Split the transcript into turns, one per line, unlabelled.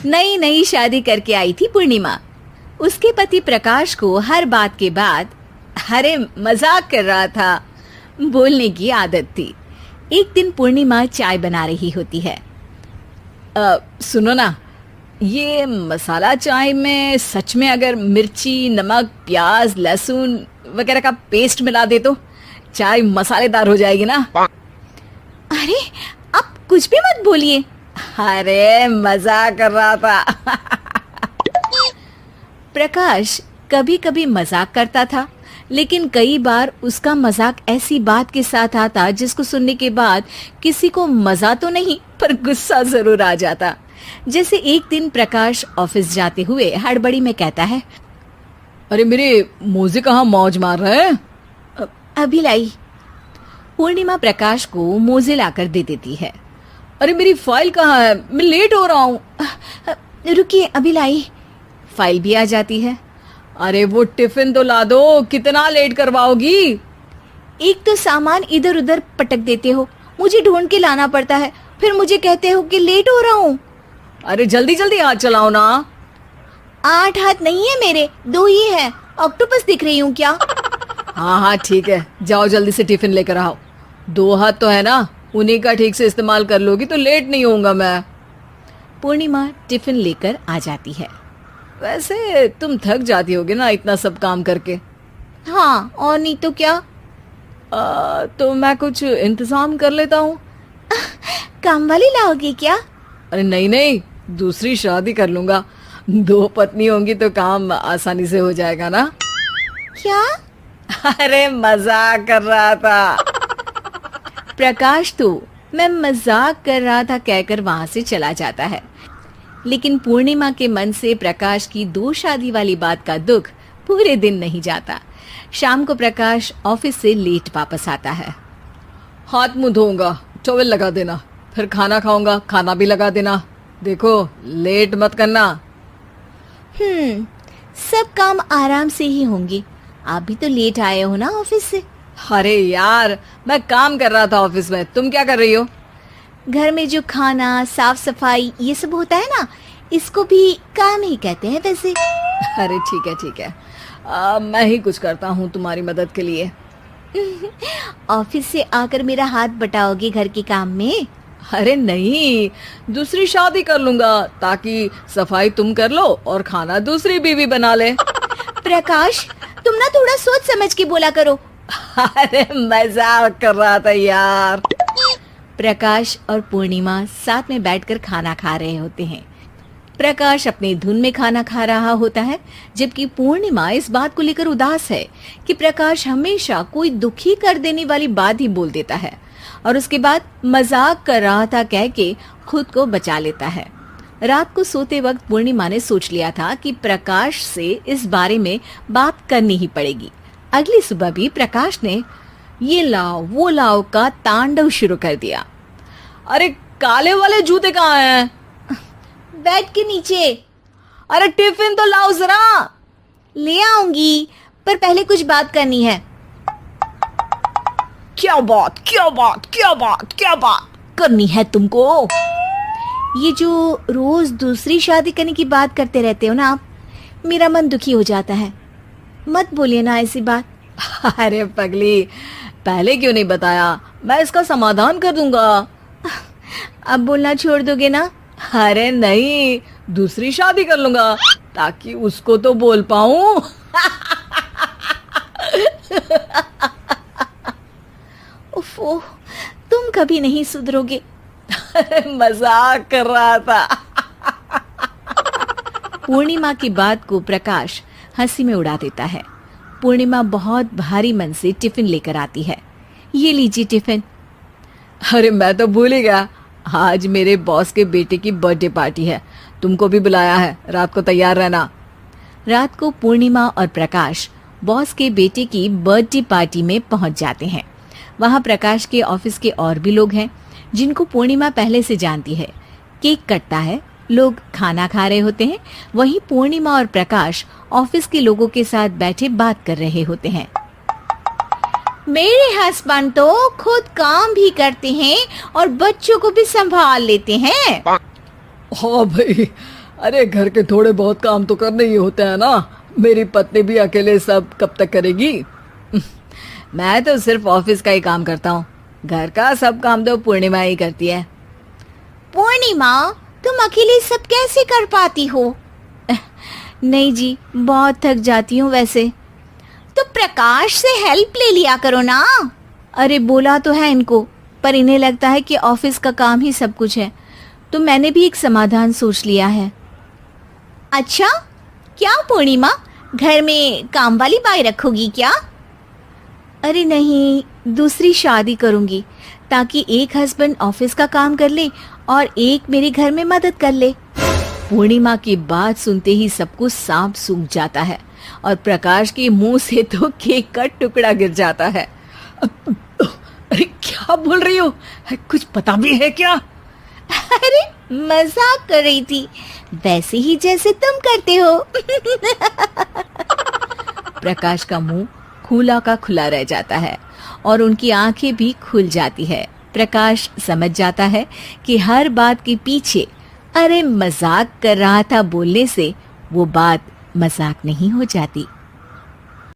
नई नई शादी करके आई थी पूर्णिमा। उसके पति प्रकाश को हर बात के बाद अरे मजाक कर रहा था बोलने की आदत थी। एक दिन पूर्णिमा चाय बना रही होती है। सुनो ना, ये मसाला चाय में सच में अगर मिर्ची, नमक, प्याज, लहसुन वगैरह का पेस्ट मिला दे तो चाय मसालेदार हो जाएगी ना। अरे आप कुछ भी मत बोलिए। अरे मजाक कर रहा था। प्रकाश कभी कभी मजाक करता था, लेकिन कई बार उसका मजाक ऐसी बात के साथ आता जिसको सुनने के बाद किसी को मजा तो नहीं पर गुस्सा जरूर आ जाता। जैसे एक दिन प्रकाश ऑफिस जाते हुए हड़बड़ी में कहता है, अरे मेरे मोजे कहाँ मौज मार रहे हैं? अभी लाई। पूर्णिमा प्रकाश को मोजे लाकर दे देती है। अरे मेरी फाइल कहाँ है? मैं लेट हो रहा हूँ। रुकिए अभी लाई। फाइल भी आ जाती है। अरे वो टिफिन तो ला दो, कितना लेट करवाओगी? एक तो सामान इधर उधर पटक देते हो, मुझे ढूंढ के लाना पड़ता है, फिर मुझे कहते हो कि लेट हो रहा हूँ। अरे जल्दी जल्दी हाथ चलाओ ना। 8 हाथ नहीं है मेरे, 2 ही है। ऑक्टोपस दिख रही हूँ क्या? हाँ हाँ ठीक है, जाओ जल्दी से टिफिन लेकर आओ। 2 हाथ तो है ना, उन्हीं का ठीक से इस्तेमाल कर लोगी तो लेट नहीं होऊंगा मैं। पूर्णिमा टिफिन लेकर आ जाती है। वैसे तुम थक जाती होगी ना इतना सब काम करके। हाँ और नहीं तो क्या। तो मैं कुछ इंतजाम कर लेता हूँ। काम वाली लाओगे क्या? अरे नहीं नहीं, दूसरी शादी कर लूंगा। 2 पत्नी होंगी तो काम आसानी से हो जाएगा ना। क्या? अरे मजाक कर रहा था। प्रकाश तो मैं मजाक कर रहा था कहकर वहां से चला जाता है, लेकिन पूर्णिमा के मन से प्रकाश की 2 शादी वाली बात का दुख पूरे दिन नहीं जाता। शाम को प्रकाश ऑफिस से लेट वापस आता है। हाथ मुंह धोऊंगा, टॉवेल लगा देना, फिर खाना खाऊंगा, खाना भी लगा देना। देखो लेट मत करना। सब काम आराम से ही होंगे। आप भी तो लेट आए हो ना ऑफिस से। अरे यार मैं काम कर रहा था ऑफिस में, तुम क्या कर रही हो? घर में जो खाना, साफ सफाई ये सब होता है ना, इसको भी काम ही कहते हैं वैसे। अरे ठीक है ठीक है, मैं ही कुछ करता हूँ तुम्हारी मदद के लिए। ऑफिस से आकर मेरा हाथ बटाओगे घर के काम में? अरे नहीं, दूसरी शादी कर लूंगा ताकि सफाई तुम कर लो और खाना दूसरी बीवी बना ले। प्रकाश तुम ना थोड़ा सोच समझ के बोला करो। अरे मजाक कर रहा था यार। प्रकाश और पूर्णिमा साथ में बैठकर खाना खा रहे होते हैं। प्रकाश अपनी धुन में खाना खा रहा होता है, जबकि पूर्णिमा इस बात को लेकर उदास है कि प्रकाश हमेशा कोई दुखी कर देने वाली बात ही बोल देता है और उसके बाद मजाक कर रहा था कह के खुद को बचा लेता है। रात को सोते वक्त पूर्णिमा ने सोच लिया था कि प्रकाश से इस बारे में बात करनी ही पड़ेगी। अगली सुबह भी प्रकाश ने ये लाओ वो लाओ का तांडव शुरू कर दिया। अरे काले वाले जूते कहाँ हैं? बेड के नीचे। अरे टिफिन तो लाओ जरा। ले आऊंगी, पर पहले कुछ बात करनी है। क्या बात क्या बात क्या बात क्या बात करनी है तुमको? ये जो रोज दूसरी शादी करने की बात करते रहते हो ना आप, मेरा मन दुखी हो जाता है। मत बोलिए ना ऐसी बात। अरे पगली, पहले क्यों नहीं बताया? मैं इसका समाधान कर दूंगा। अब बोलना छोड़ दोगे ना? अरे नहीं, दूसरी शादी कर लूंगा ताकि उसको तो बोल पाऊं। उफ़, तुम कभी नहीं सुधरोगे। अरे मजाक कर रहा था। पूर्णिमा की बात को प्रकाश हंसी में उड़ा देता है। पूर्णिमा बहुत भारी मन से टिफिन लेकर आती है। ये लीजिए टिफिन। अरे मैं तो भूल ही गया, आज मेरे बॉस के बेटे की बर्थडे पार्टी है, तुमको भी बुलाया है, रात को तैयार रहना। रात को पूर्णिमा और प्रकाश बॉस के बेटे की बर्थडे पार्टी में पहुंच जाते हैं। वहां प्रकाश के ऑफिस के और भी लोग हैं जिनको पूर्णिमा पहले से जानती है। केक कटता है, लोग खाना खा रहे होते हैं। वहीं पूर्णिमा और प्रकाश ऑफिस के लोगों के साथ बैठे बात कर रहे होते हैं। मेरे हस्बैंड तो खुद काम भी करते हैं और बच्चों को भी संभाल लेते हैं।
हाँ भाई, अरे घर के थोड़े बहुत काम तो करने ही होते हैं ना। मेरी पत्नी भी अकेले सब कब तक करेगी?
मैं तो सिर्फ ऑफिस का ही काम करता हूँ, घर का सब काम तो पूर्णिमा ही करती है।
पूर्णिमा, तुम अकेले सब कैसे कर पाती हो?
नहीं जी, बहुत थक जाती हूँ वैसे।
तो प्रकाश से हेल्प ले लिया करो ना।
अरे बोला तो है इनको, पर इन्हें लगता है कि ऑफिस का काम ही सब कुछ है, तो मैंने भी एक समाधान सोच लिया है।
अच्छा, क्या पूर्णिमा, घर में काम वाली बाई रखोगी क्या?
अरे नहीं, दूसरी शादी करूंगी ताकि एक हस्बैंड ऑफिस का काम कर ले और एक मेरे घर में मदद कर ले। पूर्णिमा की बात सुनते ही सबको सांप सूंघ जाता है और प्रकाश के मुंह से तो केक का टुकड़ा गिर जाता है।
अरे क्या बोल रही हो? कुछ पता भी है क्या?
अरे मजाक कर रही थी, वैसे ही जैसे तुम करते हो।
प्रकाश का मुंह खुला का खुला रह जाता है और उनकी आंखें भी खुल जाती है। प्रकाश समझ जाता है कि हर बात के पीछे अरे मजाक कर रहा था बोलने से वो बात मजाक नहीं हो जाती।